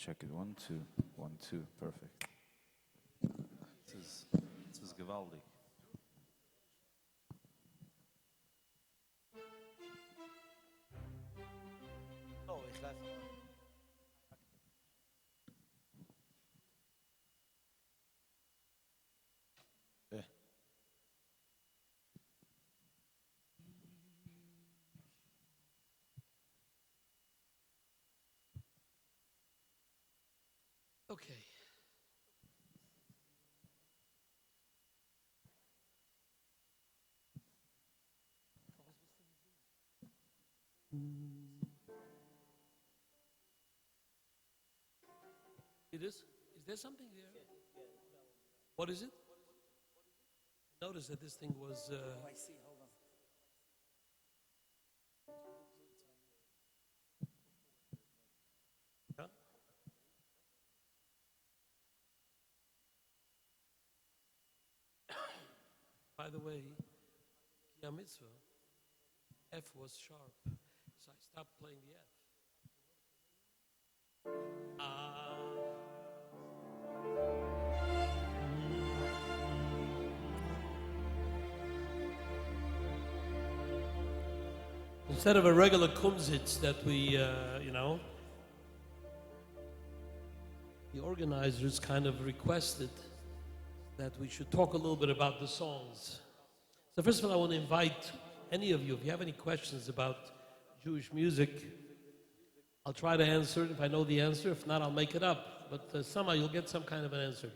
Check it. 1, 2, 1, 2. Perfect. Es ist gewaltig. Oh, ich lasse. Okay. It is? Is there something there? What is it? I noticed that this thing was. I see. Hold on. Huh? By the way, Kiyam Mitzvah, F was sharp, so I stopped playing the F. Instead of a regular Kumzitz that we, the organizers kind of requested that we should talk a little bit about the songs. So first of all, I want to invite any of you, if you have any questions about Jewish music, I'll try to answer it if I know the answer. If not, I'll make it up. But somehow you'll get some kind of an answer.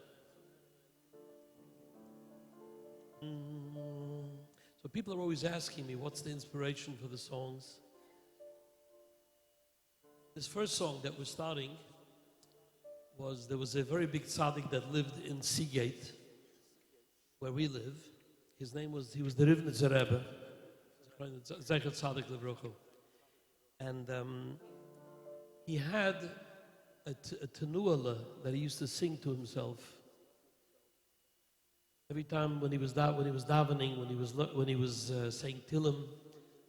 So people are always asking me, what's the inspiration for the songs? This first song that we're starting there was a very big tzaddik that lived in Seagate, where we live. He was the Rivnitzer Rebbe, Zecher Tzaddik Levrocho. And he had a tenuala that he used to sing to himself. Every time when he was davening, when he was saying Tillim,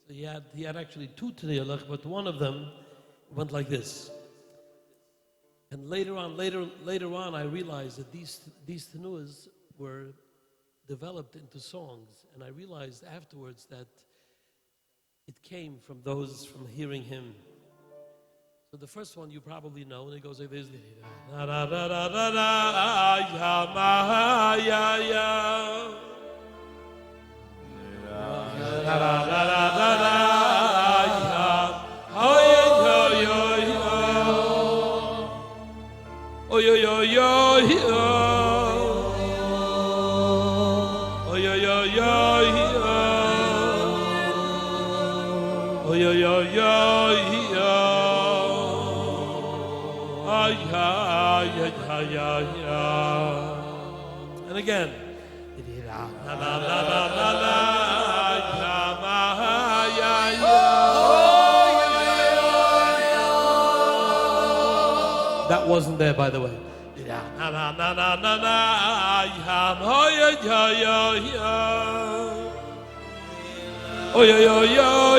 so he had actually two tenualach, but one of them went like this. And later on, I realized that these tenuas were developed into songs, and I realized afterwards that it came from hearing him. So the first one you probably know, and it goes like this. Da da da da da da ya ma ya ya. Da da da da da da ya. Oh yo yo yo. Oh yo yo yo yo. Oh yo yo yo yo. Oh yo yo yo. And again. That wasn't there, by the way. Oh yo yo yo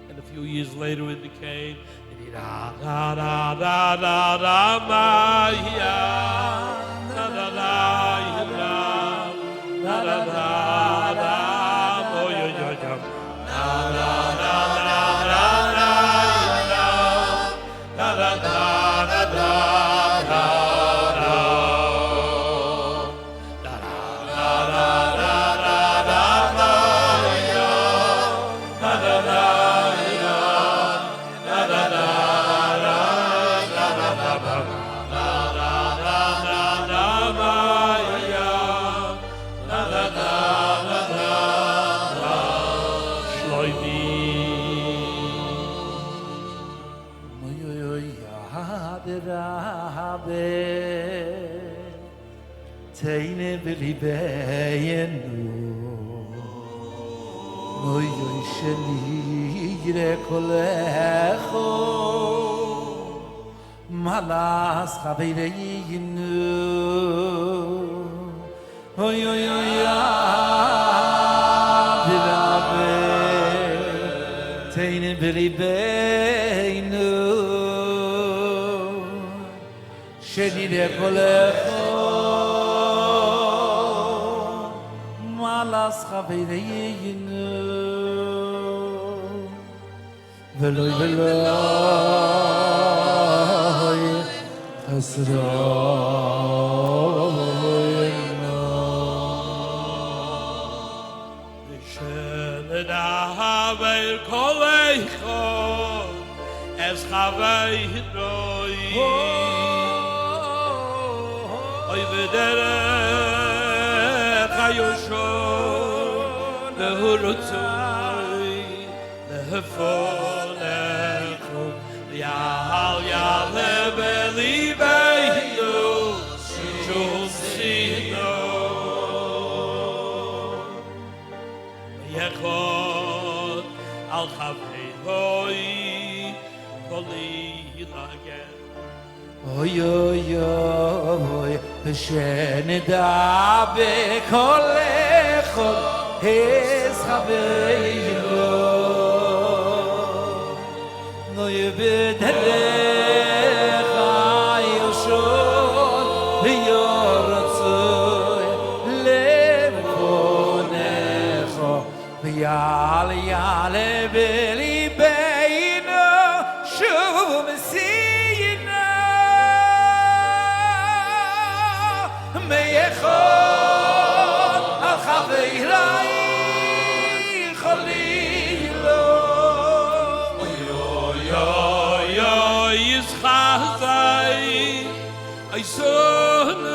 And a few years later it became da da da da da da ma ya da da da da da da da oh yo yo yo da da da Teine belibeyenu Oy oy sheli yire kolecho malas chavereinu oy oy oy birabe teine belibeinu sheni de kolecho malas chavereinu veloy veloy asroyno schöne da havel kolecho es havei roi oi vedere kayosho le hurutzoi le hefonecho ya le belibeinu shusino yechot al chavei hoi koli lagen oy oy oy shene da be kolecho es chaveiro no yebedere chayoshon v'yorotzoy levonecho v'yale belibeinu shuv mesiyinu meyechot al chaveirai cholilo I saw no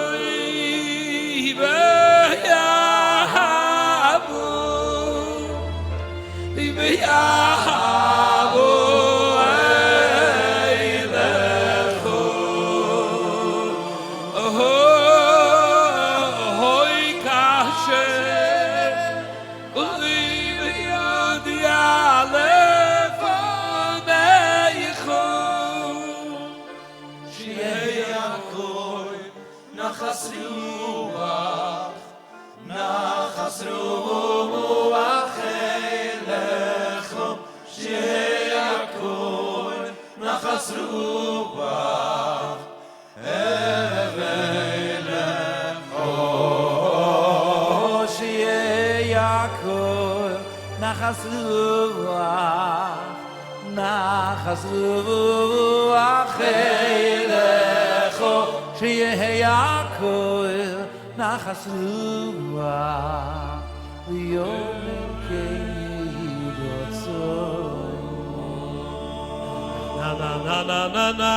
na na na na na na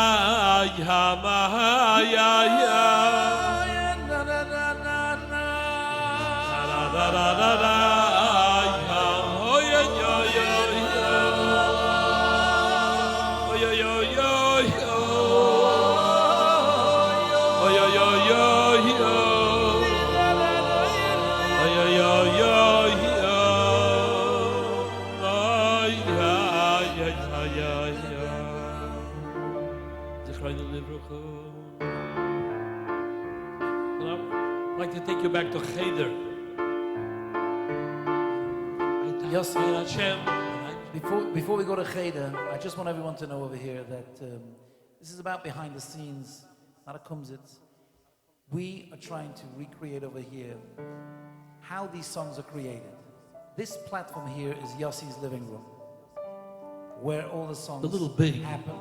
ya ma ya ya na na na na na na na na na na ya oh ya ya ya oh ya ya ya oh ya ya ya oh ya ya ya I'd like to take you back to Cheder. Yossi, Hashem. Before we go to Cheder, I just want everyone to know over here that this is about behind the scenes, not a Kumzitz. We are trying to recreate over here how these songs are created. This platform here is Yossi's living room, where all the songs A little big. happen.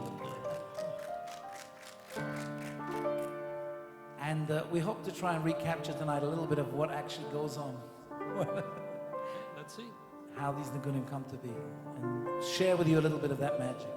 And we hope to try and recapture tonight a little bit of what actually goes on. Let's see. How these Nigunim come to be. And share with you a little bit of that magic.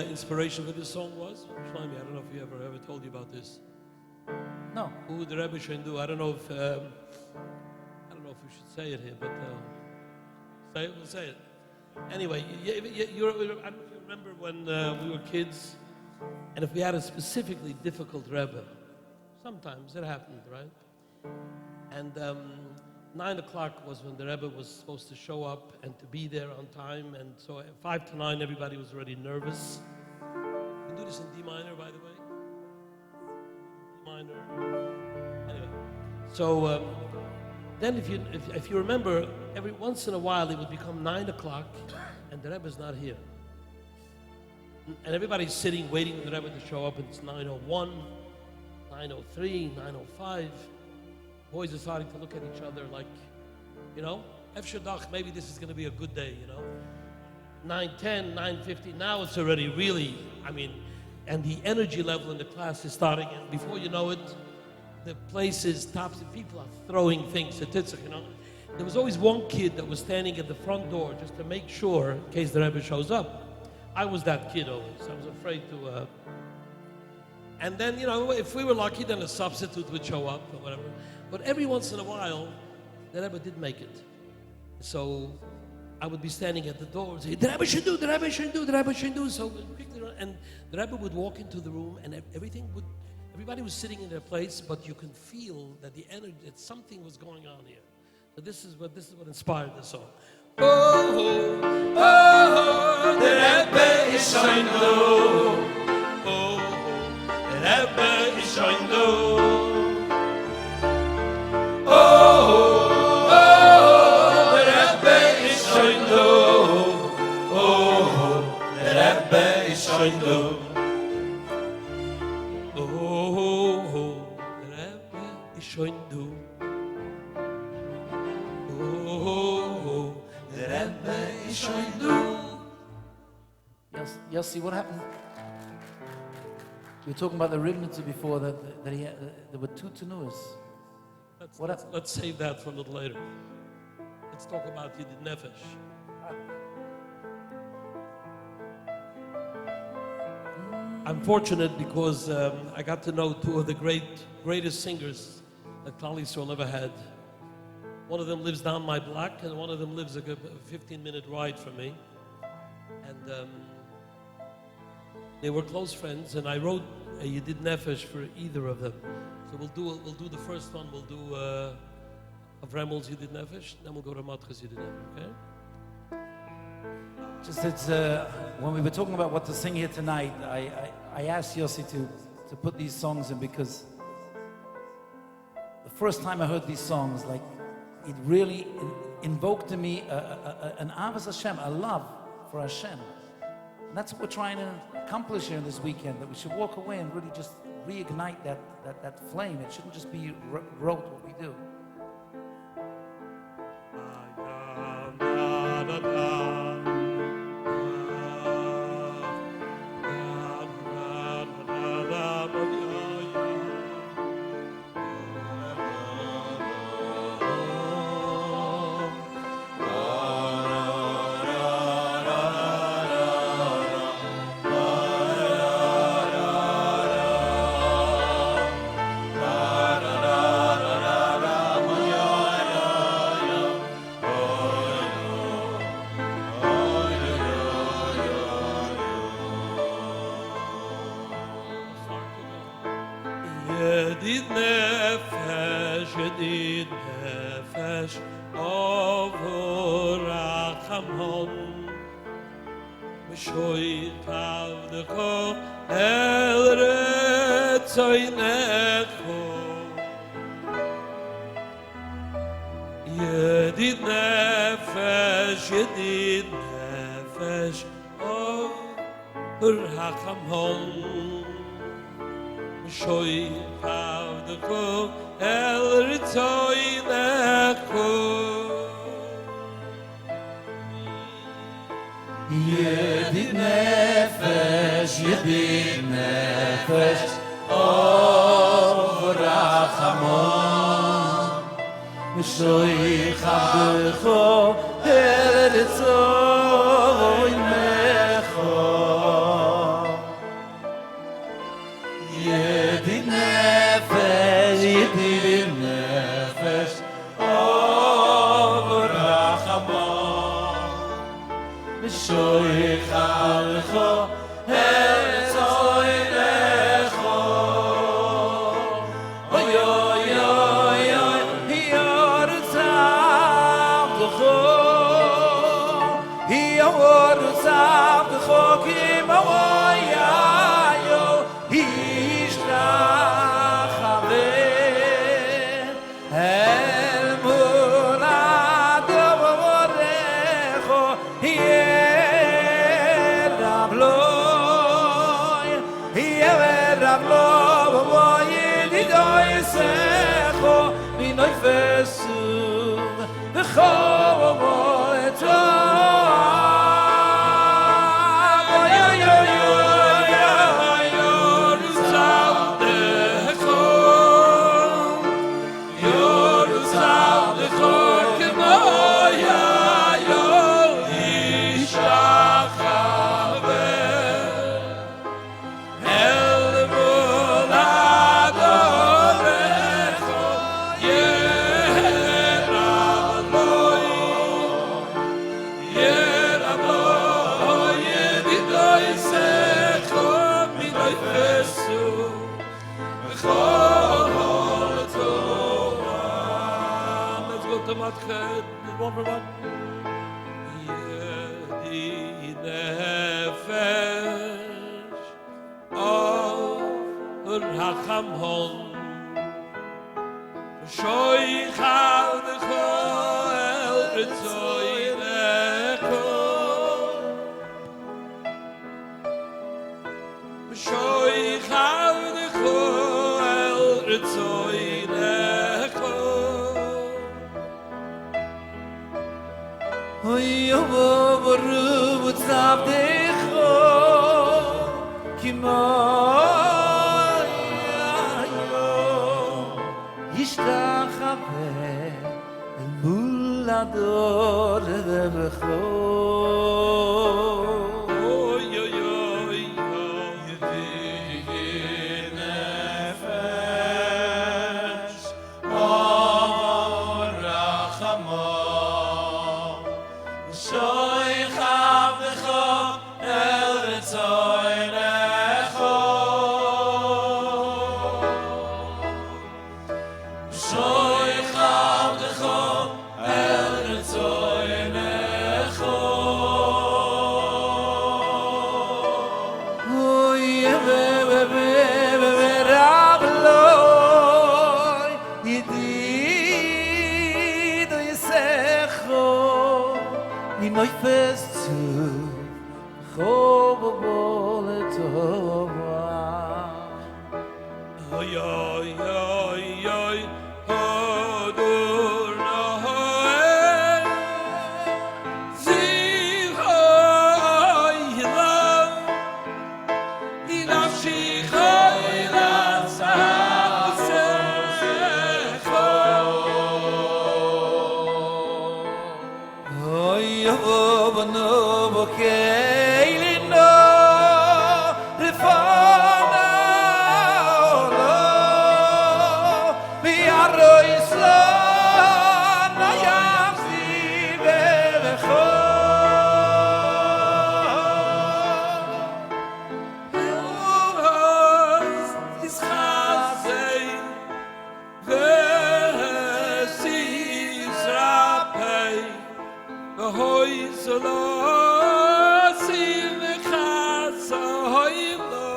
Inspiration for this song was? Shlomi, I don't know if you ever told you about this. No. Who the Rebbe should do? I don't know if we should say it here, but say it. We'll say it. Anyway, I don't know if you remember when we were kids, and if we had a specifically difficult Rebbe, sometimes it happened, right? And 9 o'clock was when the Rebbe was supposed to show up and to be there on time, and so at 5 to 9, everybody was already nervous. You can do this in D minor, by the way. D minor. Anyway, so then if you remember, every once in a while it would become 9 o'clock, and the Rebbe's not here, and everybody's sitting waiting for the Rebbe to show up, and it's 9:01, 9:03, 9:05. Boys are starting to look at each other like, maybe this is going to be a good day, 9:10, 9:50, now it's already really, and the energy level in the class is starting, and before you know it, the place is tops, and people are throwing things at Titzach, There was always one kid that was standing at the front door just to make sure, in case the Rebbe shows up. I was that kid always. I was afraid to, and then, if we were lucky, then a substitute would show up or whatever. But every once in a while, the Rebbe did make it. So I would be standing at the door and say, the Rebbe should do, the Rebbe should do, the Rebbe should do. So quickly, and the Rebbe would walk into the room, and everybody was sitting in their place, but you can feel that the energy, that something was going on here. So this is what inspired the song. Oh, oh, oh, the Rebbe is shine low. Oh, the Rebbe is shine low. Oh, oh, the Rebbe is shine low. Oh, the Rebbe is shine low. Oh, the Rebbe is shine low. Yossi, what happened? You were talking about the Ribnitzer before that there were two tenuas. Let's save that for a little later. Let's talk about Yidid Nefesh. I'm fortunate because I got to know two of the greatest singers that Klal Yisrael ever had. One of them lives down my block, and one of them lives a 15-minute ride from me. And they were close friends, and I wrote a Yidid Nefesh for either of them. So we'll do the first one. We'll do Avremel's Yidid Nefesh, then we'll go to Matcha's Yidid Nefesh. Okay? Just when we were talking about what to sing here tonight, I asked Yossi to put these songs in because the first time I heard these songs, like it really invoked in me an Avos Hashem, a love for Hashem. And that's what we're trying to accomplish here this weekend, that we should walk away and really just reignite that flame. It shouldn't just be rote what we do. Yedid nefesh, over Rachamon, Mishoy Kavdeko, El Retzoinecho. Yedid nefesh, over Rachamon. Shoy Kavdeko El Ritzoinecho. Yedid nefesh over Rachamon. Shoy Kavdeko El Ritzoinecho. Yedid nefesh, over Rachamon. Mishoich alcho, etzoinecho. Oy, oy, oy, oy, yortzavdecho. Yortzavdecho, kim awoyayo. One for one. Yedid nefesh over Rachamon. Shoy Kavdeko El Ritzoinecho. Shoy Kavdeko El Ritzoinecho. Oy, over Tzavdecho, Kimoyayo, Yishtachave, El Mulador Rebecho. Oy, oy, oy, Yedid nefesh, over Rachamon. Shoy Kavdeko El Ritzoinecho. Shoy Kavdeko El Ritzoinecho. noifes zu Chobobole Tova. Oy oy oy oy Hadur Nahoe Ziv Hoy Hilam Inafshi Hoy Latsasecho Oy Yobano Bokeilino Rifana Olo Biaro Islam Nayam Zivecho Elohaz Ischazei Ve'esiz Rapei Ve'hoi Zolasi Ve'chasa Hoylo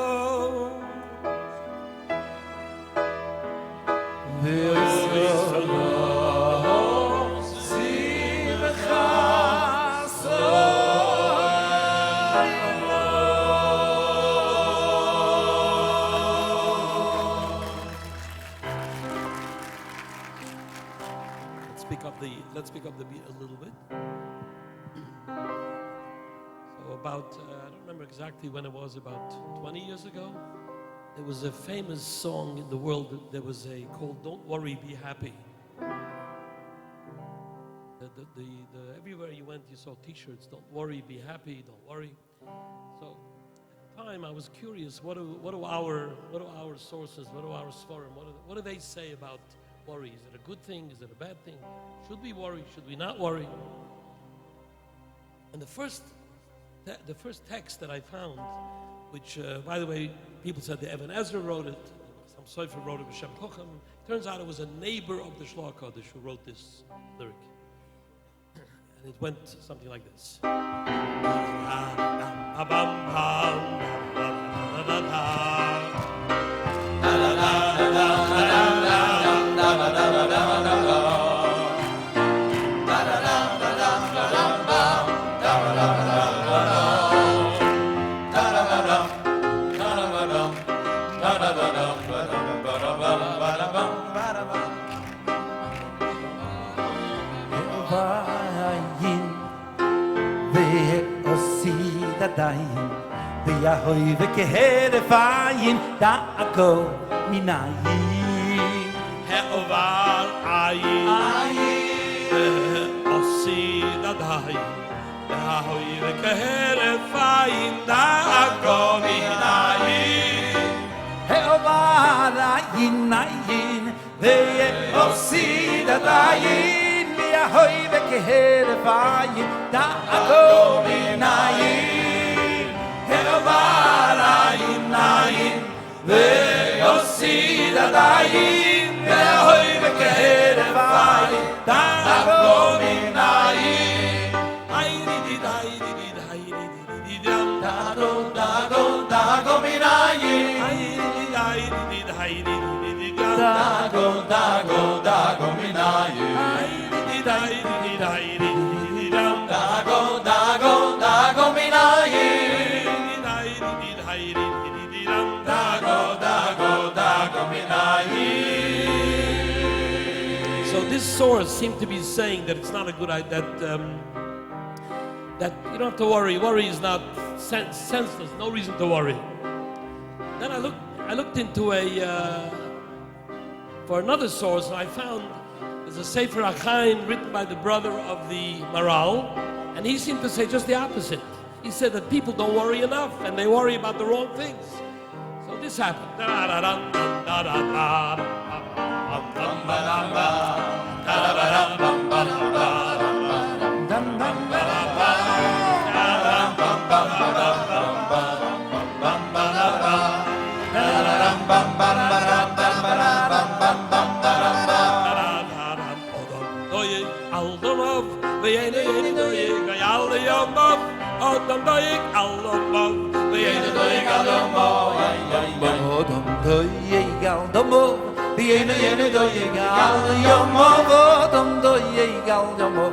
Let's pick up the beat a little bit. So about, I don't remember exactly when it was, about 20 years ago, there was a famous song in the world. There was called "Don't Worry, Be Happy." Everywhere you went, you saw T-shirts. Don't worry, be happy. Don't worry. So at the time, I was curious. What do our sources? What do our svarim? What do they say about worry? Is it a good thing? Is it a bad thing? Should we worry? Should we not worry? And the first text that I found, which, by the way, people said the Evan Ezra wrote it, some Sofer wrote it with Shem Kocham. Turns out it was a neighbor of the Shloah Kodesh who wrote this lyric. And it went something like this. Yahoy vekeherefayin da'ako minayin He'ovar ayin Osi dadayin Yahoy vekeherefayin da'ako minayin He'ovar ayin ve'osi dadayin Yahoy vekeherefayin da'ako minayin Ayin ve'osi dadayin ve'hoy ve'kerevayin da'ako minayin da'ko minayin da'ko minayin da'ko minayin So this source seemed to be saying that it's not a good idea, that you don't have to worry. Worry is not senseless. No reason to worry. Then I looked into for another source, and I found there's a Sefer Achaim written by the brother of the Maral, and he seemed to say just the opposite. He said that people don't worry enough, and they worry about the wrong things. So this happened. Odom doig alomov, ve'ena doig alomov. Odom doig alomov, ve'ena doig alomov. Odom doig alomov,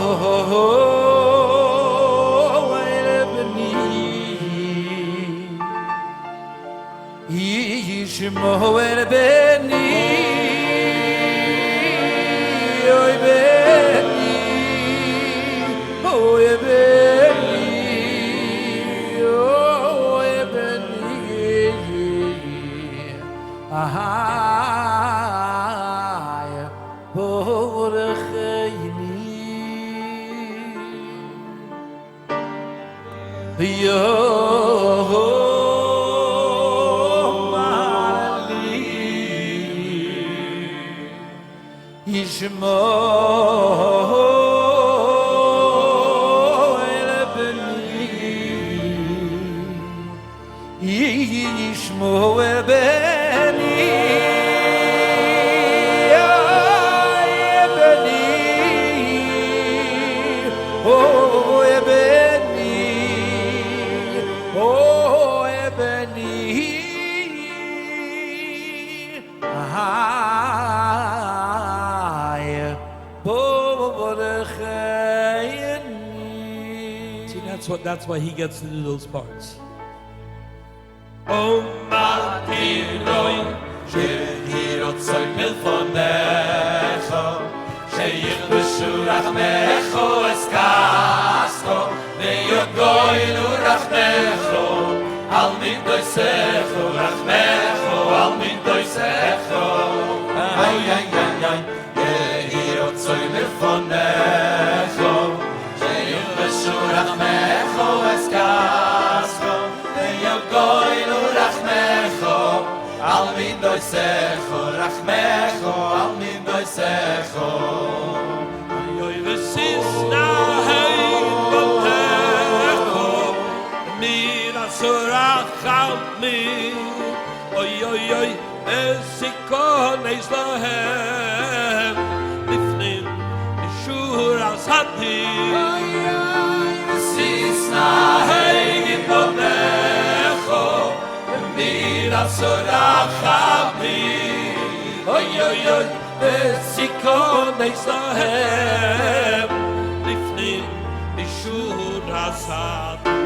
That's why he gets to do those parts. Oh, Martiroi, Shehirotzoy milfonecho, Sheich b'shurachmecho eskasko, Ve'yogoynu rachmecho, Al midoisecho rachmecho, Al midoisecho. Ay, ay, ay, ay, Shehirotzoy milfonecho, Sheich b'shurachmecho eskasko, Ve'yogoynu rachmecho, Al midoisecho rachmecho, Al midoisecho. Oy vesisna hey botecho, mir asuracham mi. Oy oy oy, esikon eslahem, lifnim mishur asati. Ay ay, vesisna hey botecho, mir asuracham mi. Oy oy oy, Esikon eslahem, lifnim mishur asati.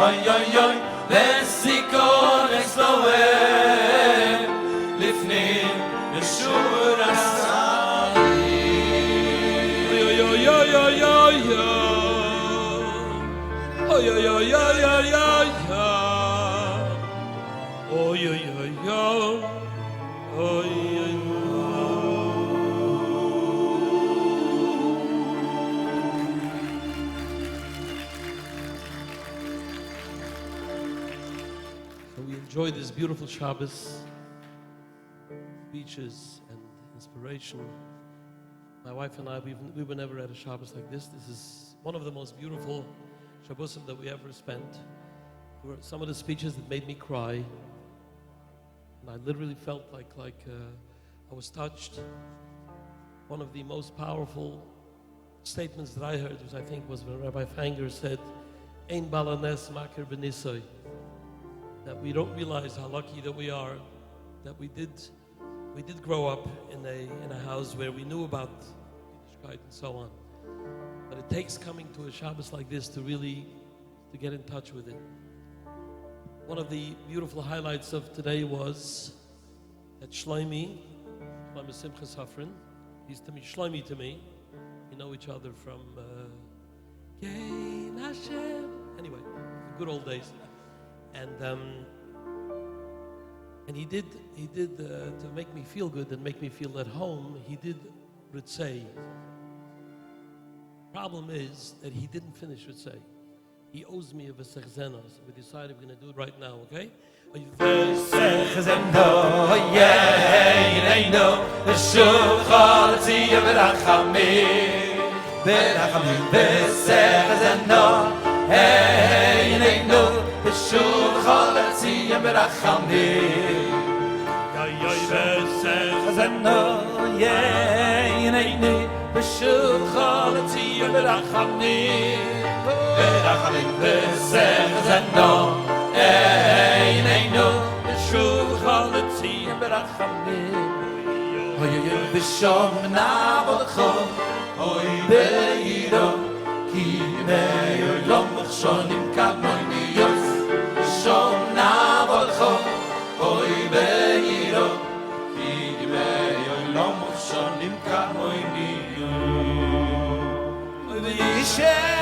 Oy oy oy, lesikon esloem, lifnim mishur asati. Oy oy oy oy oy oy oy oy oy oy oy oy oy oy oy. Enjoy this beautiful Shabbos, speeches and inspiration. My wife and I, we were never at a Shabbos like this. This is one of the most beautiful Shabbosim that we ever spent. There were some of the speeches that made me cry. And I literally felt like I was touched. One of the most powerful statements that I heard was, I think, was when Rabbi Fanger said, Ein balanes makir b'nisoy. That we don't realize how lucky that we are, that we did grow up in a house where we knew about Yiddishkeit and so on. But it takes coming to a Shabbos like this to really get in touch with it. One of the beautiful highlights of today was that Shlomi Simcha Safran, he's to me Shlomi to me. We know each other from Yein Hashem. Anyway, the good old days. And he did to make me feel good and make me feel at home. He did Motzei. problem is that he didn't finish with say. He owes me a Vesechzena, so we decided we're going to do it right now, okay? Vesechzeno, yereino, Shulchan Tziyah Berachamim, Berachamim, Vesechzeno, yereino, Shulchan Tziyah Berachamim, Vesechzeno, yereino, Shulchan Tziyah Berachamim, Berachamim, Vesechzeno, Einayno, Shulchan Tziyah Berachamim. Oy v'shom na'avodecho, oy be'iro, ki me'olam chshonim kadmoini yos. V'shom na'avodecho, oy be'iro, ki me'olam chshonim kadmoini yos. Oy v'yishem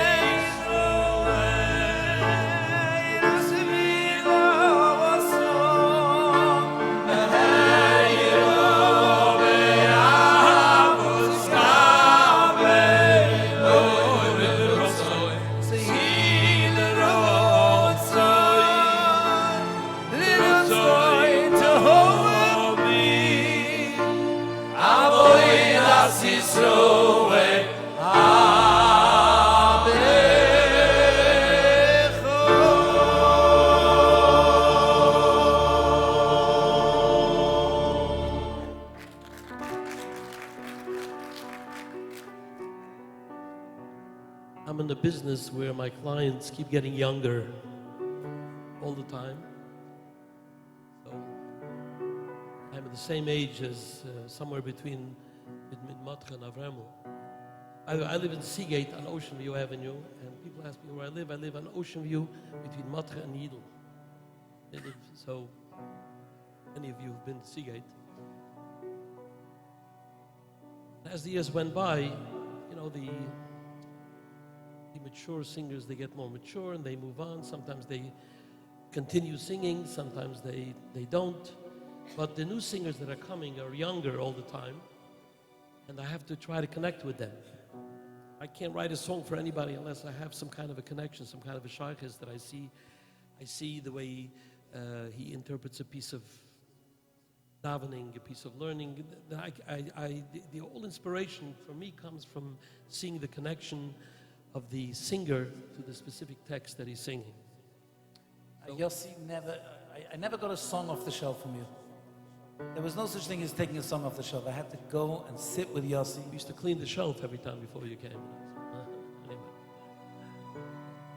I'm in a business where my clients keep getting younger all the time. So I'm at the same age as somewhere between Motzei and Avremel. I live in Seagate on Ocean View Avenue, and people ask me where I live. I live on Ocean View between Motzei and Yidel. So many of you have been to Seagate. As the years went by, you know, the mature singers, they get more mature and they move on. Sometimes they continue singing, sometimes they don't. But the new singers that are coming are younger all the time, and I have to try to connect with them. I can't write a song for anybody unless I have some kind of a connection, some kind of a shaykhis that I see the way he interprets a piece of davening, a piece of learning. The whole inspiration for me comes from seeing the connection of the singer to the specific text that he's singing. Yossi, I never got a song off the shelf from you. There was no such thing as taking a song off the shelf. I had to go and sit with Yossi. We used to clean the shelf every time before you came. Anyway.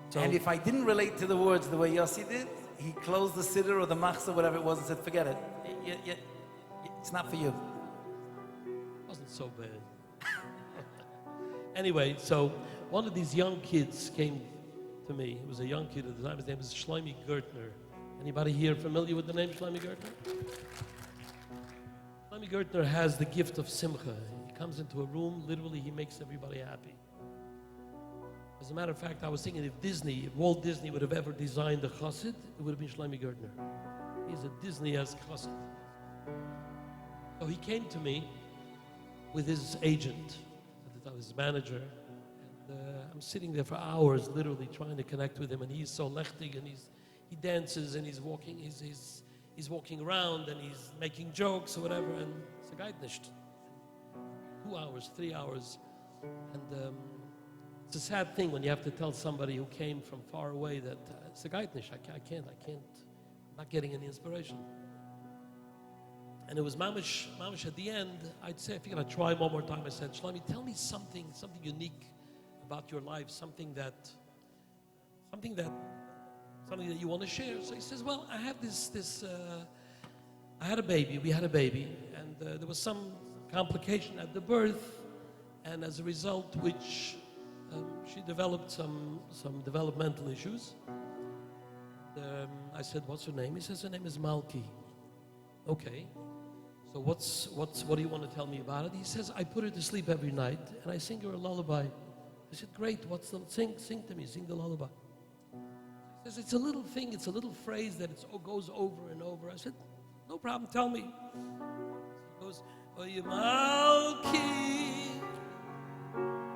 So, And if I didn't relate to the words the way Yossi did, he closed the siddur or the machzor, whatever it was, and said, forget it. It's not for you. It wasn't so bad. Anyway, so one of these young kids came to me. He was a young kid at the time. His name was Shlomi Gertner. Anybody here familiar with the name Shlomi Gertner? Shlomi Gertner has the gift of simcha. He comes into a room, literally he makes everybody happy. As a matter of fact, I was thinking if Walt Disney would have ever designed a chassid, it would have been Shlomi Gertner. He's a Disney-esque chassid. So he came to me with his agent, at the time his manager, and I'm sitting there for hours, literally trying to connect with him, and he's so lechtig, and he dances, and he's walking around, and he's making jokes or whatever, and it's a guy nicht. 2 hours, 3 hours, and it's a sad thing when you have to tell somebody who came from far away that it's a guy nicht. I can't, I'm not getting any inspiration. And it was mamish at the end. I'd say, if you're going to try one more time, I said, Shlomi, tell me something unique about your life, something that you want to share. So he says, well, I have I had a baby, we had a baby, and there was some complication at the birth, and as a result, which she developed some developmental issues. I said, what's her name? He says, her name is Malki. Okay. So what do you want to tell me about it? He says, I put her to sleep every night and I sing her a lullaby. I said, great, sing to me, sing the lullaby. He says, it's a little thing, it's a little phrase that goes over and over. I said, no problem, tell me. He goes, Oy Malki,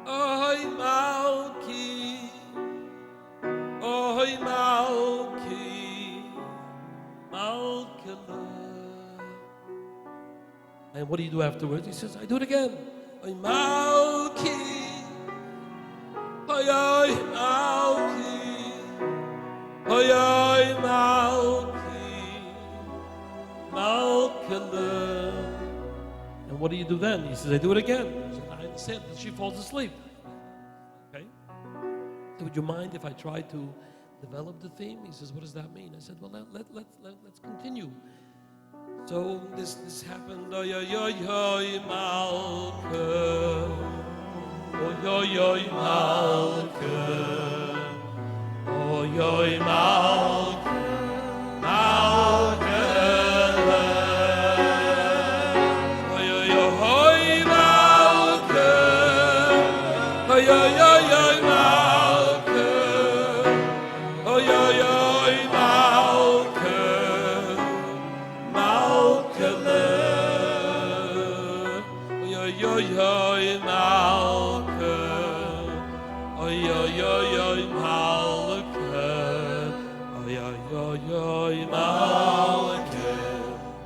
Oy Malki. And what do you do afterwards? He says, I do it again. Oy Malki, oy oy Malki, oy oy Malki, Malkele. And what do you do then? He says, I do it again. He says, I understand that she falls asleep. Okay? So would you mind if I try to develop the theme? He says, what does that mean? I said, well, let's continue. So this happened. Oy oy oy oy Malke, oy oy oy Malke, oy oy Malke, Malke, oy oy oy Malke, oy oy oy oy Malke, oy oy oy Malke. Oy oy oy Malke, oy oy oy oy Malke, oy oy oy oy Malke,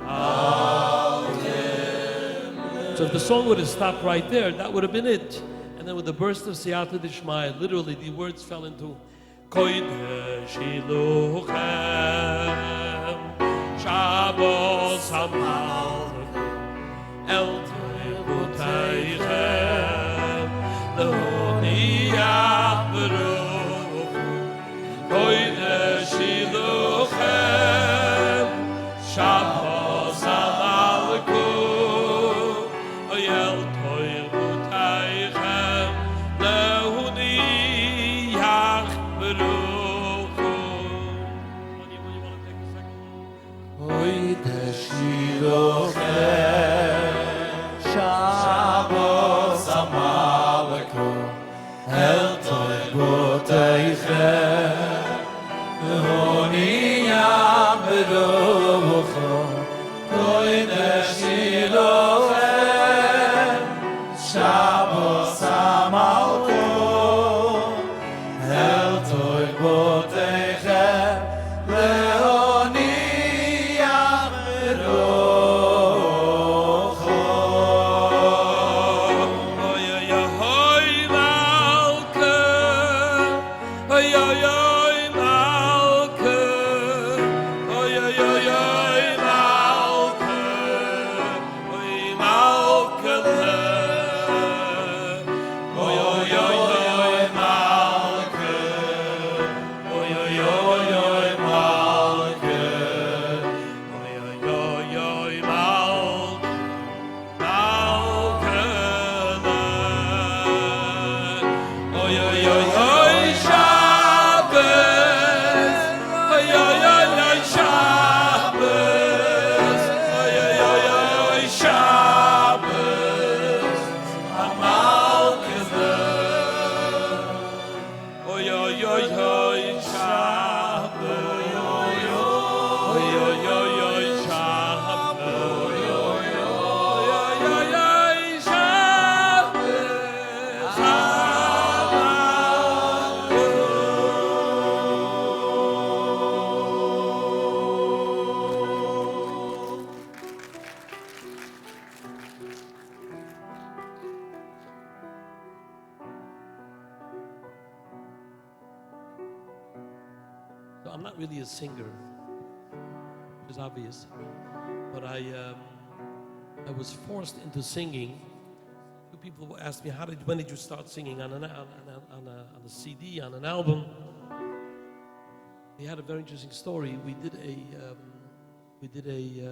Malke. So if the song would have stopped right there, that would have been it. And then with the burst of Siyata Dishmaya, literally the words fell into Kodesh Iluchem, Shabbos Hamal, El Teichem, Lehonia Baruch, Kodesh Iluchem, Shabbos Hamalku, El Teichem, Lehonia Baruch. What do you want to take a second? Oy Teshilochem, Shabbos Amaleko, El Toivoteichem, Honiyam Berucho, Oy Teshilochem, Shabbos Amaleko, El Toivoteichem, Leoniyam Berucho. Oy oy oy Malke, oy oy oy Malke, oy oy oy oy Malke, oy Malke, oy oy oy oy Malke, oy oy oy oy Malke, oy oy oy oy Malke. Oy oy oy oy Shabbos, oy oy oy oy Shabbos, oy oy oy oy Shabbos, Hamalkele. Oy oy oy oy Shabbos, oy oy oy oy Shabbos, oy oy oy oy Shabbos. So I'm not really a singer, which is obvious, but I was forced into singing. Two people asked me, when did you start singing on a CD, on an album? He had a very interesting story. We did a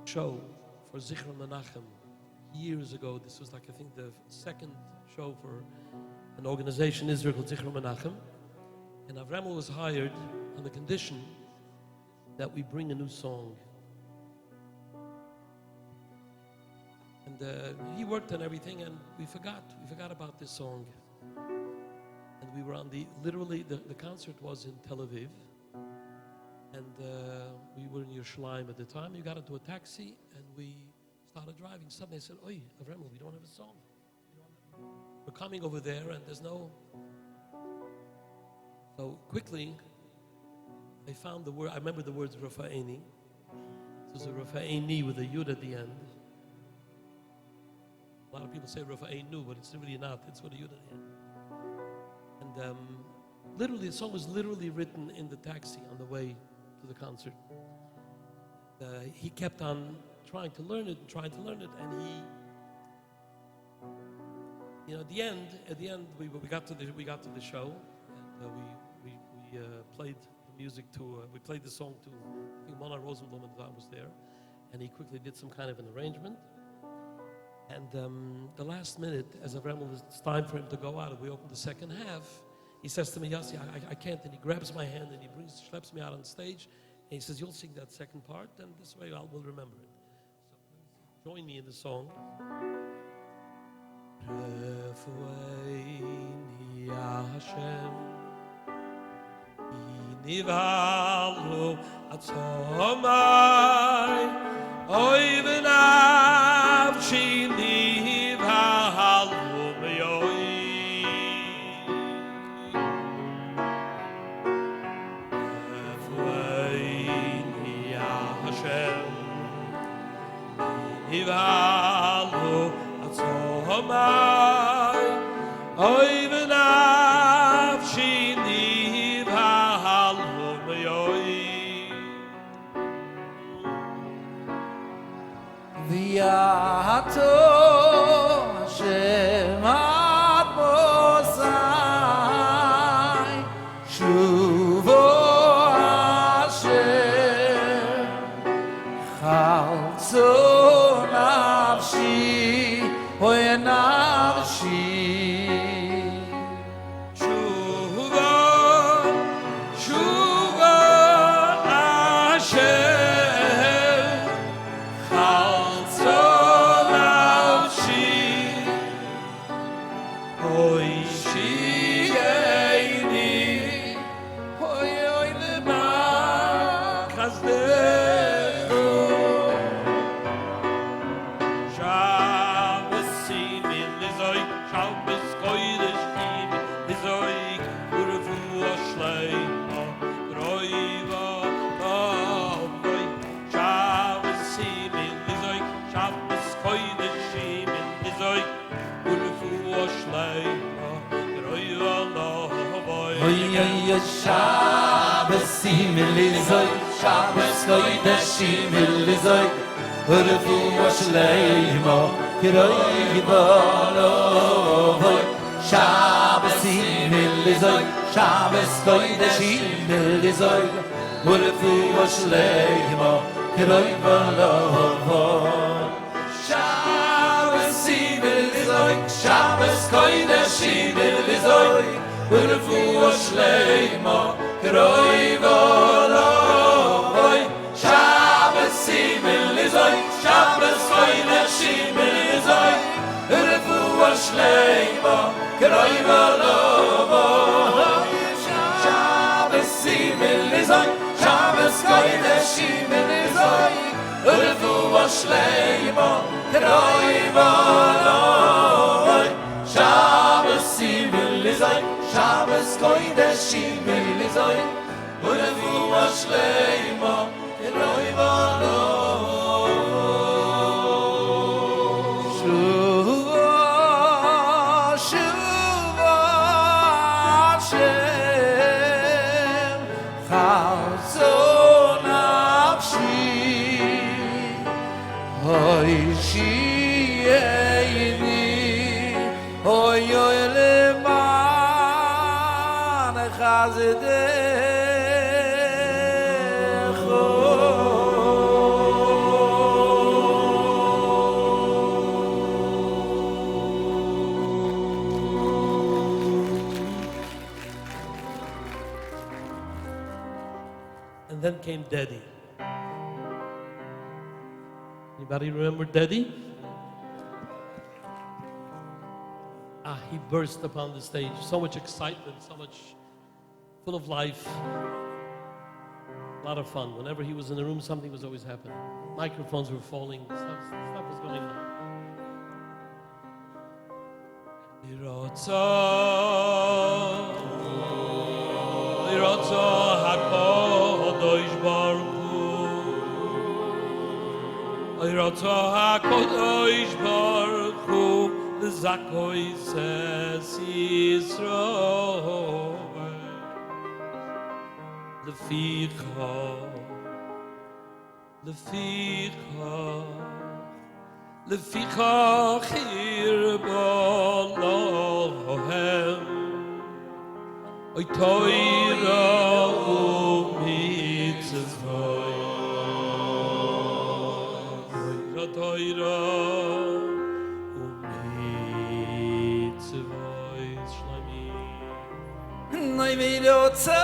show for Zichron Menachem years ago. This was like, I think, the second show for an organization in Israel called Zichron Menachem. And Avremel was hired on the condition that we bring a new song. And he worked on everything, and we forgot about this song. And we were on the concert was in Tel Aviv, and we were in Yerushalayim at the time. We got into a taxi, and we started driving. Suddenly I said, "Oi, Avremel, we don't have a song. We're coming over there, and there's no..." So quickly, I found the word. I remember the words Rafa'eni. There's a Rafa'ini with a Yud at the end. A lot of people say Rafa'inu, but it's really not. It's with a Yud at the end. And literally, the song was literally written in the taxi on the way to the concert. He kept on trying to learn it, and he, you know, at the end, we got to the show, and we played the music to, we played the song to, I think Mona Rosenblum at the time was there, and he quickly did some kind of an arrangement. And the last minute, as it's time for him to go out, and we opened the second half, he says to me, Yossi, I can't, and he grabs my hand and he schleps me out on stage, and he says, you'll sing that second part, and this way we'll remember it. So join me in the song. Refueini Hashem, Nivalu Atzomai, Oy v'nafshi nivalu me'oy. Refueini Hashem, Nivalu Atzomai, Oy v'nafshi nivalu me'oy. V'yato Hashem ad Motzei, Shuvo Hashem, Chalzo nafshi, Oy nafshi. Shuva Hashem, Chalzo nafshi, Oy shi'eini, Oy lema, Chazdecho. Shabbos simin lizoy, Shabbos kodesh im lizoy, urefu ashleima, roiva avoy. Shabbos simin lizoy, Shabbos kodesh im lizoy, urefu ashleima, roiva avoy. Oy Shabbos similizoy, Shabbos koydeshim ilizoy, Urefu ashleimo, kiroi v'alovoy. Shabbos similizoy, Shabbos koydeshim ilizoy, Urefu ashleimo, kiroi v'alovoy. Shabbos similizoy, Shabbos koydeshim ilizoy, Urefu ashleimo, kiroi v'alovoy. Shabbos similizoy, Shabbos koydeshim ilizoy, Urefu ashleimo, kiroi v'alovoy. Shabbos similizoy, Shabbos koydeshim ilizoy, Urefu ashleimo, kiroi v'alovoy. Shabbos similizoy, Shabbos koydeshim ilizoy, Urefu ashleimo, kiroi v'alovoy. Shuva, Shuva Hashem, Chalzo nafshi, Oy shi'eini, Oy leman chazdecho. And then came Daddy. Anybody remember Daddy? He burst upon the stage. So much excitement, so much full of life. A lot of fun. Whenever he was in the room, something was always happening. Microphones were falling. Stuff was going on. Lirotzo HaKadosh Baruch Hu roto HaKadosh Baruch Hu L'zakoy ses Yisroel Lefichach hirbo lohem Oy Toira u'mitzvot Toira u'mitzvot Shlamim Noi milotza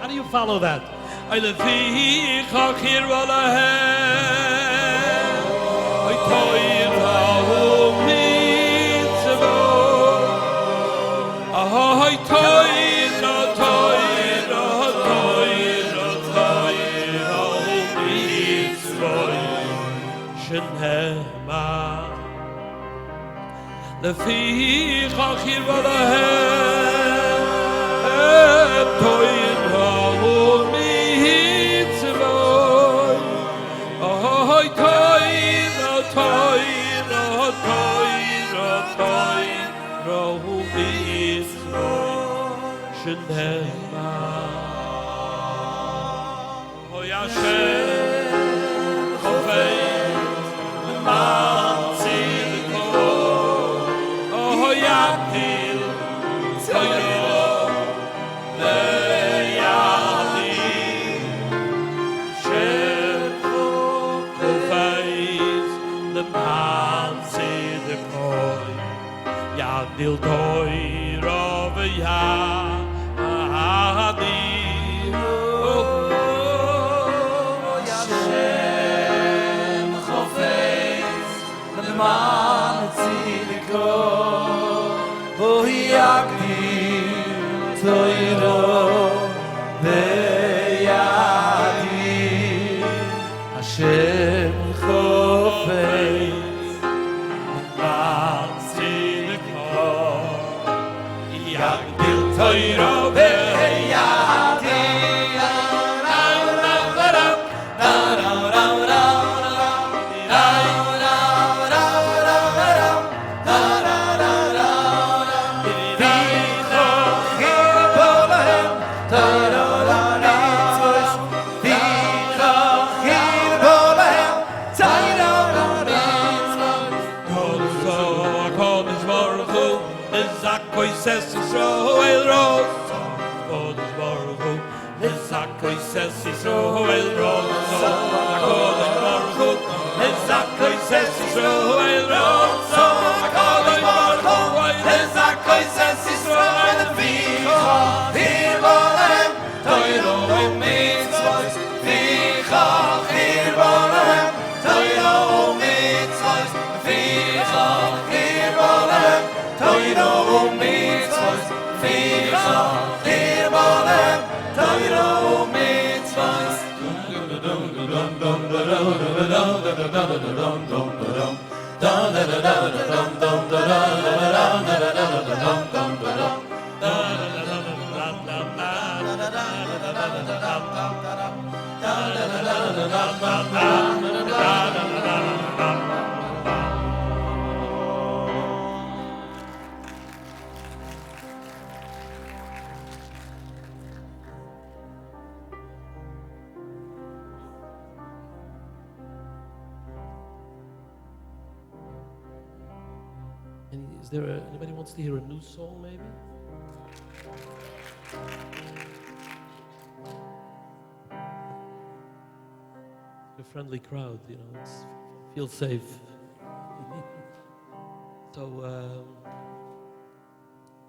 How do you follow that? I lefichach hirbo lohem Oy Toira u'mitzvot Oy Toira, Toira, Toira, Toira u'mitzvot Shenema Lefichach hirbo lohem Toira u'mitzvot Oy Toira, Toira, Toira, Toira u'mitzvot Shenema Oy Hashem Chofei Motzei Oy Yatil Toira Dil Toira v'yadi Hashem Chofetz L'man Tzidko V'yagdir Toiro v'yadi Hashem Chofetz Toira v'yadi Says Yisroel Rosh HaKadosh Baruch Hu L'zakoy says Yisroel Rosh HaKadosh Baruch Hu L'zakoy says Yisroel Rosh HaKadosh Baruch Hu L'zakoy says Yisroel Lefichach hirbo lohem Toira u'mitzvot Lefichach hirbo lohem Toira u'mitzvot Lefichach hirbo lohem Toira u'mitzvot Lefichach hirbo lohem Toira u'mitzvot Is there anybody wants to hear a new song, maybe? A friendly crowd, you know, feel safe. So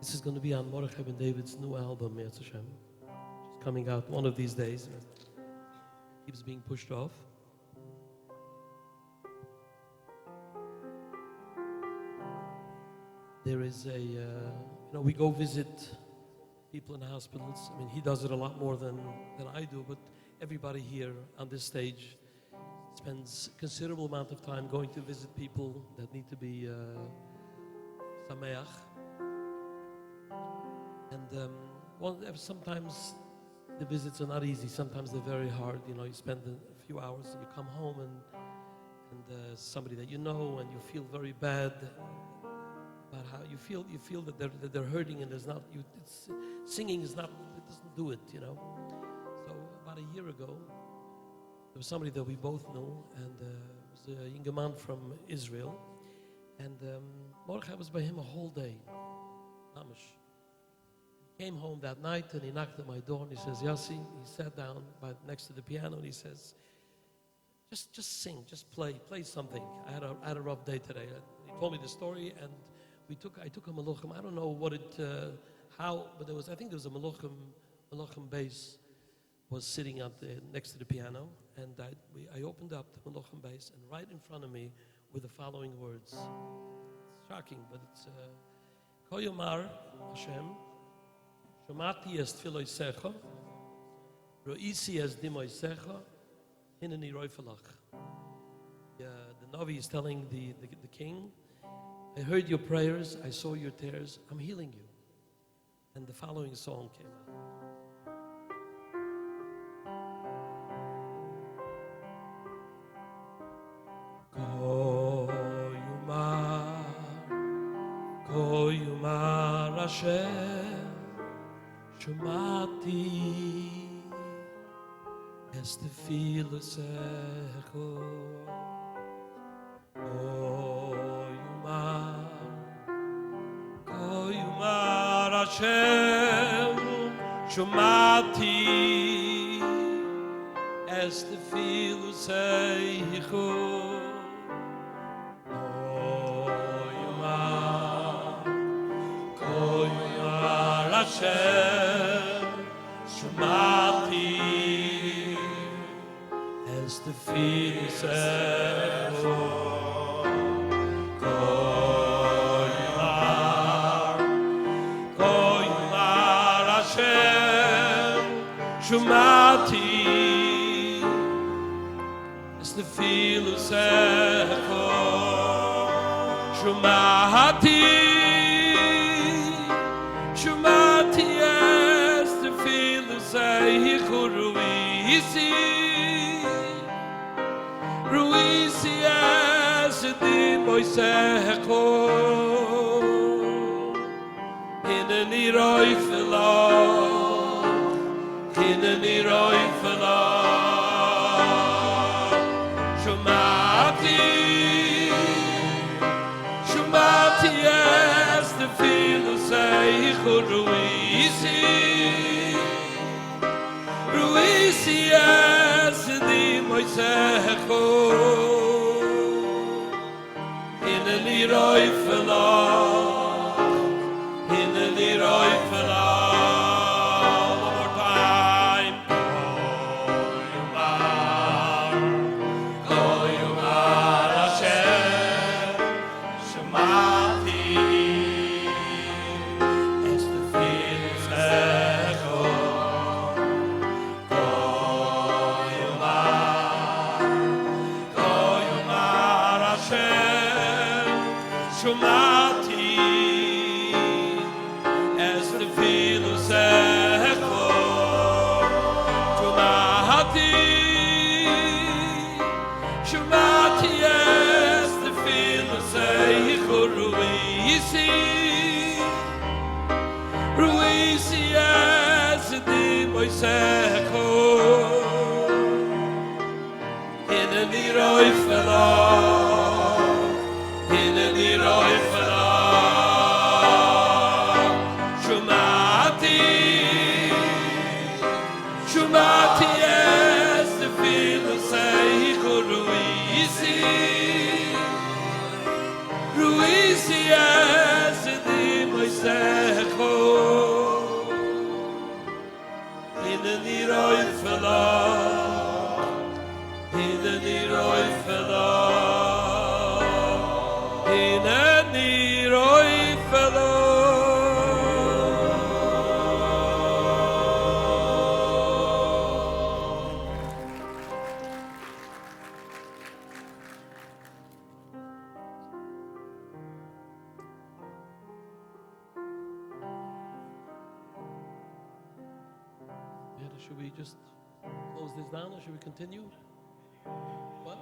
this is going to be on Mordechai Ben David's new album, Yetz Hashem. It's coming out one of these days. Keeps being pushed off. There is we go visit people in hospitals. I mean, he does it a lot more than I do, but everybody here on this stage spends a considerable amount of time going to visit people that need to be sameach. And sometimes the visits are not easy. Sometimes they're very hard. You know, you spend a few hours and you come home and somebody that you know, and you feel very bad about how you feel that they're hurting, and there's not singing is not, it doesn't do it, you know. So about a year ago, there was somebody that we both knew, and it was a younger man from Israel, and Mordechai was by him a whole day. Mamish. He came home that night and he knocked at my door and he says, Yossi, he sat down next to the piano and he says, just sing, just play something. I had a rough day today. He told me the story, and I took a meluchim. I don't know what how, but I think there was a meluchim bass was sitting next to the piano, and I opened up the meluchim bass, and right in front of me were the following words. It's shocking, but it's Kol Yomar Hashem, Shomati es tfiloisecha, Ro'isi es dimoisecha, Hineni roifelach. The Navi is telling the king, I heard your prayers, I saw your tears, I'm healing you. And the following song came out. Ko Yomar Hashem, Shomati es tefillosecho. Ko Yomar Hashem, Shomati es tefillosecho. Ko Yomar Hashem, Shomati es tefillosecho. Shumati es tefillosecho. Shumati es tefillosecho. Ruisi es dimoisecho. Hineni roifelach. Hineni roifelach. Shumati es tefillosecho. Ruisi es dimoisecho. Hineni roifelach. Hineni roifelach. Shumati es tefillosecho. Shumati es tefillosecho. Ruisi es dimoisecho. Hineni roifelach. Hineni roifelach. Ruisias di Moisecho in the Niroi Fela in the Niroi Fela in the Niroi Fela. Should we just close this down or should we continue? What?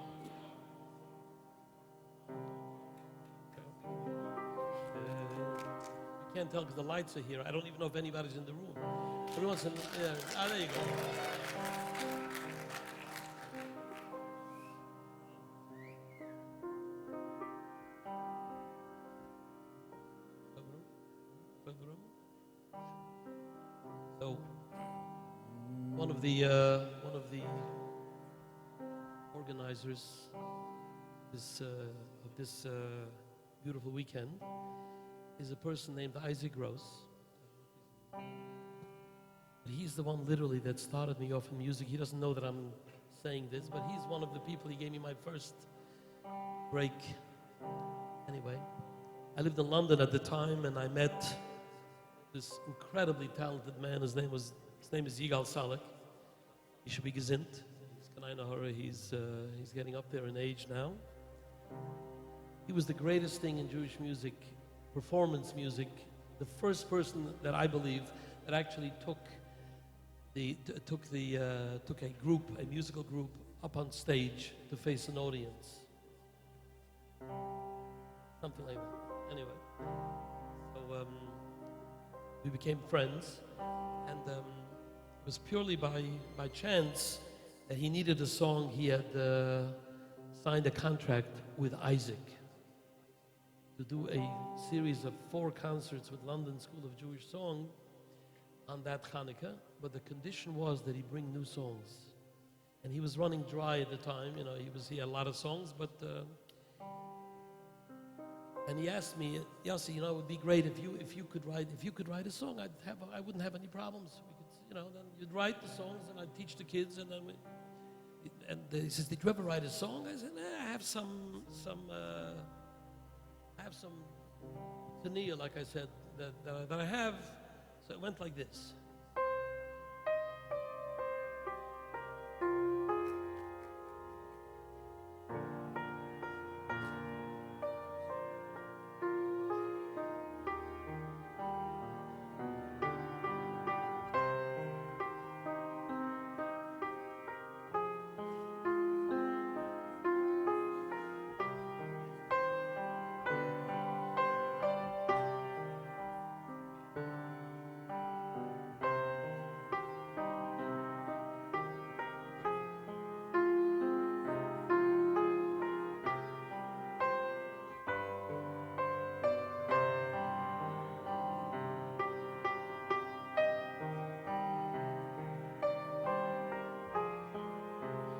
Okay. You can't tell because the lights are here. I don't even know if anybody's in the room. Everyone's in. Yeah. Ah, there you go. So. One of the organizers of this beautiful weekend is a person named Isaac Gross. He's the one literally that started me off in music. He doesn't know that I'm saying this, but he's one of the people. He gave me my first break. Anyway, I lived in London at the time, and I met this incredibly talented man. His name is Yigal Salek. He should be gesinnt. He's getting up there in age now. He was the greatest thing in Jewish music, performance music. The first person that I believe that actually took a musical group, up on stage to face an audience. Something like that. Anyway, so we became friends, and it was purely by chance that he needed a song. He had signed a contract with Isaac to do a series of 4 concerts with London School of Jewish Song on that Hanukkah, but the condition was that he bring new songs. And he was running dry at the time, he had a lot of songs, but and he asked me, Yossi, it would be great if you could write a song. I wouldn't have any problems. We could, then you'd write the songs and I'd teach the kids, and then he says, did you ever write a song? I said, I have some tania, like I said, that I have. So it went like this.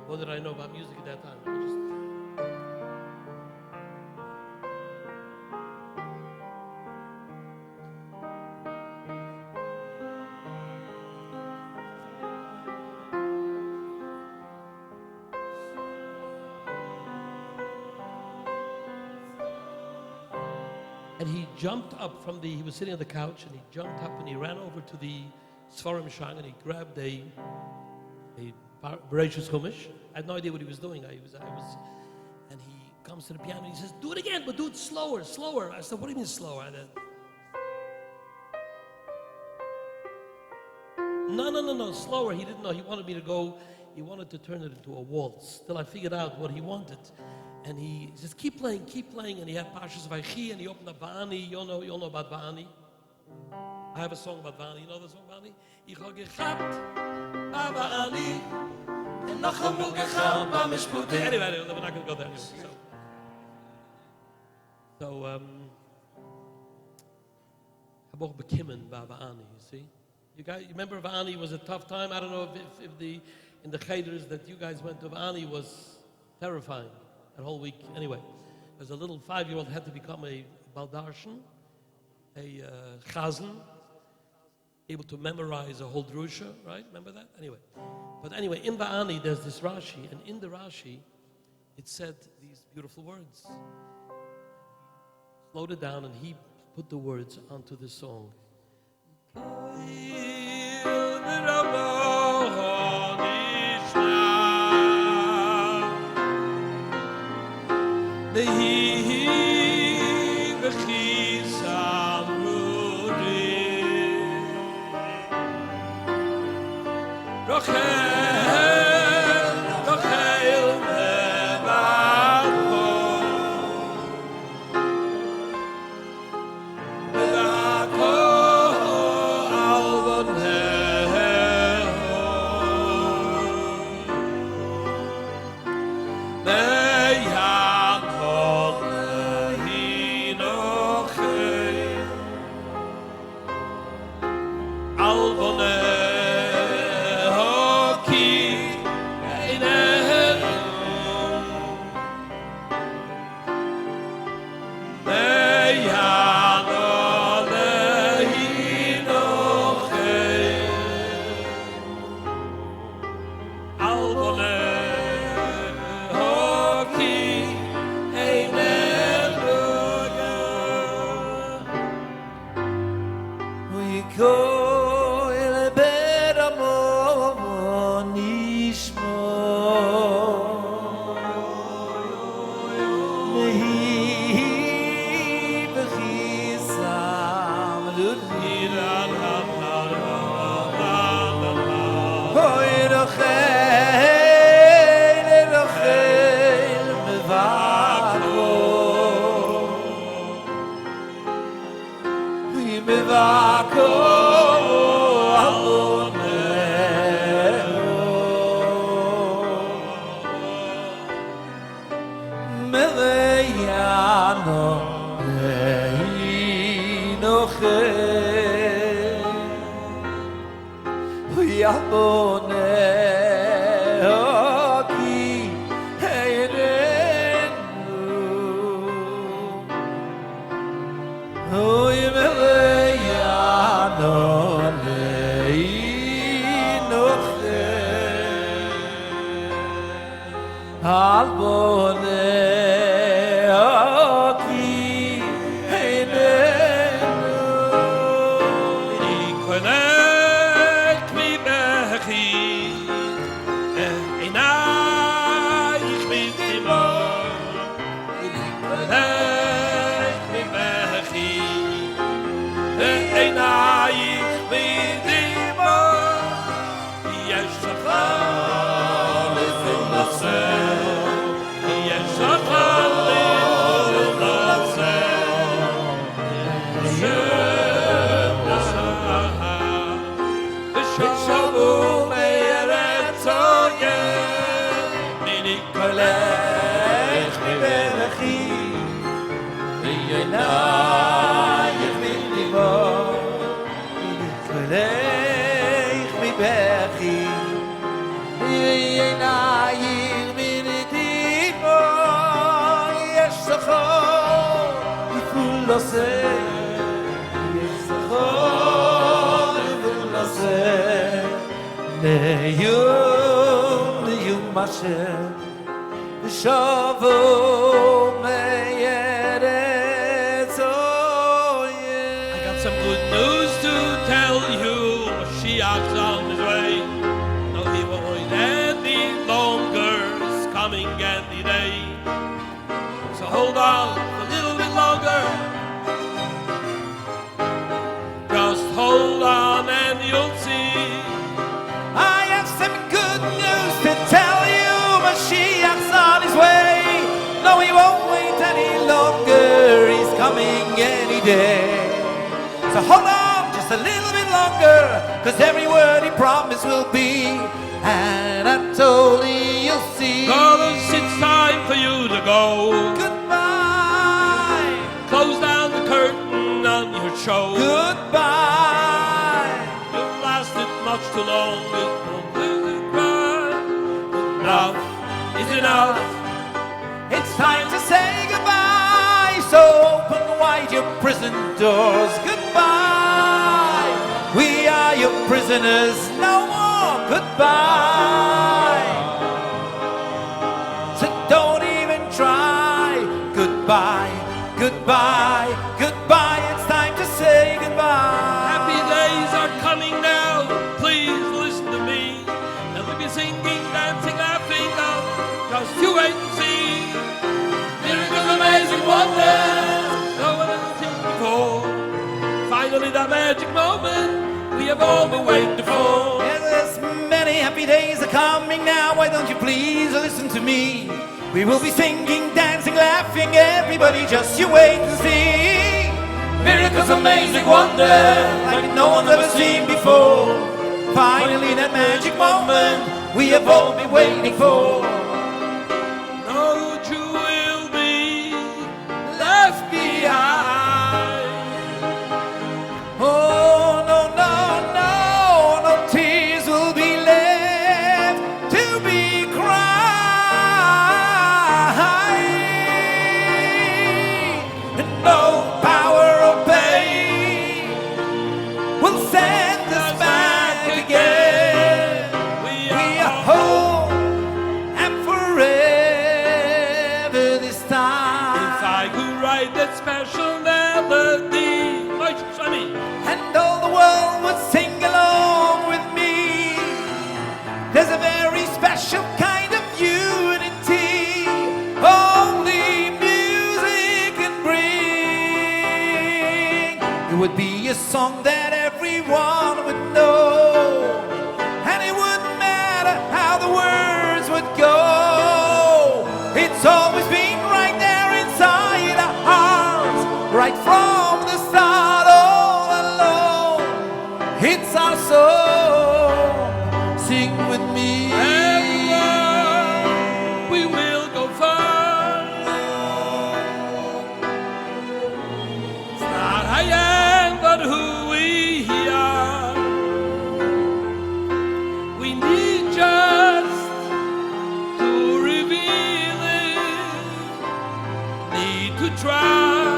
What did I know about music at that time? And he jumped up he was sitting on the couch, and he jumped up and he ran over to the Sfarim Shang, and he grabbed a Bereshus Chumash. I had no idea what he was doing. And he comes to the piano and he says, do it again, but do it slower. I said, what do you mean slower? No, slower. He didn't know. He wanted me to go, he wanted to turn it into a waltz till I figured out what he wanted. And he says, keep playing. And he had Pashas Vaychi, and he opened up Va'ani. You all know about Va'ani. I have a song about Va'ani. You know the song Va'ani? Ich hab gechabt, Va'ani. Anyway, we're not going to go there. So, Habo Bekimen Va'ani, you see? You remember Va'ani was a tough time? I don't know if in the Cheders that you guys went to, Va'ani was terrifying that whole week. Anyway, as a little 5-year-old, had to become a baldarshan, a chazan, able to memorize a whole drusha, right? Remember that? Anyway, in Ba'ani, there's this Rashi, and in the Rashi, it said these beautiful words. Slowed it down, and he put the words onto the song. Enough. It's time to say goodbye. your prison doors. Goodbye. We are your prisoners. No more. Goodbye. So don't even try. Goodbye. Goodbye. Goodbye. It's time to say goodbye. Happy days are coming now. Please listen to me. And we'll be singing, dancing, laughing now. Just you wait and see. Miracles, amazing wonders. No one has seen before. Finally, that magic moment we have all been waiting for. Yes, many happy days are coming now. Why don't you please listen to me? We will be singing, dancing, laughing. Everybody, just you wait and see. Miracles, amazing wonders, like no one's ever seen before. Finally, that magic moment we have all been waiting for. No Jew will be left behind. Oh, no, no, no, no tears will be left to be cried. And no power or pain will send us back again. We are whole and forever this time. If I could write that special melody, And all the world would sing along with me. There's a very special kind of unity only music can bring. It would be a song that everyone would know, and it wouldn't matter how the words would go. It's always been right there inside our hearts, right from the start, all alone. It's our song. Sing with me. we will go far. It's not I am, but who we are. We need just to reveal it. Need to try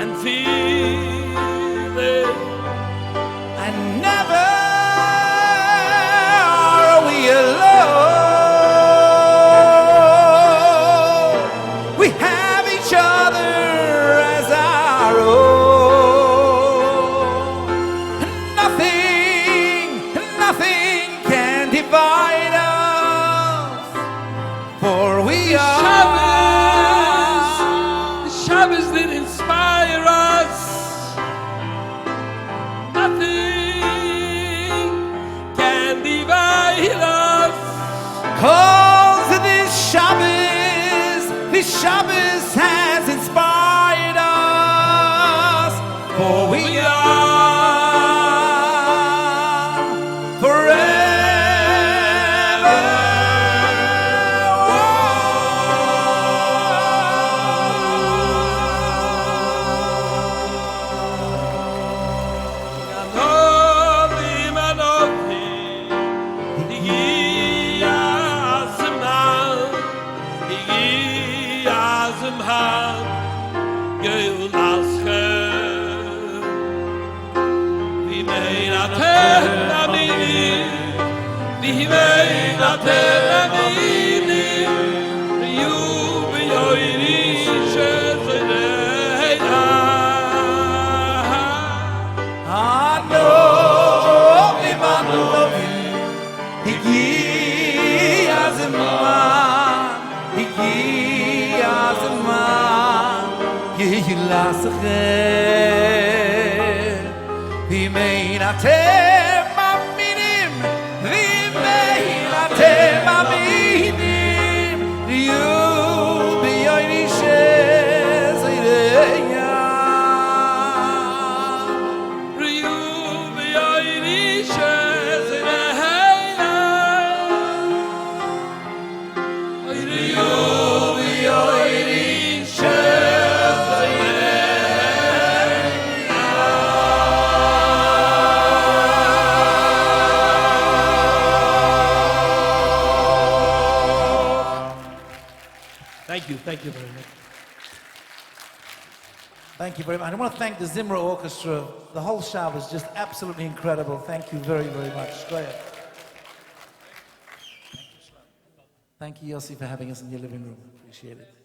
and feel it. And never are we alone. We have each other as our own. Nothing, nothing can divide us, for we are. Shabbos that inspire us. Nothing can divide us. 'Cause this Shabbos has inspired us, for we are forever. Anolim, anolim, Higi azman, Higi azman, Geulashem. V'himein atem aminim, V'himein atem aminim, V'yu b'yoyri shezereina. Anolim, anolim, Higi azman, Higi azman, Geulashem. V'himein atem aminim, V'himein atem aminim, V'yu b'yoyri shezereina. V'yu b'yoyri shezereina. V'yu b'yoyri shezereina. Thank you very much. I want to thank the Zimra Orchestra. The whole Shabbos is just absolutely incredible. Thank you very, very much. Go ahead. Thank you, Yossi, for having us in your living room. Appreciate it.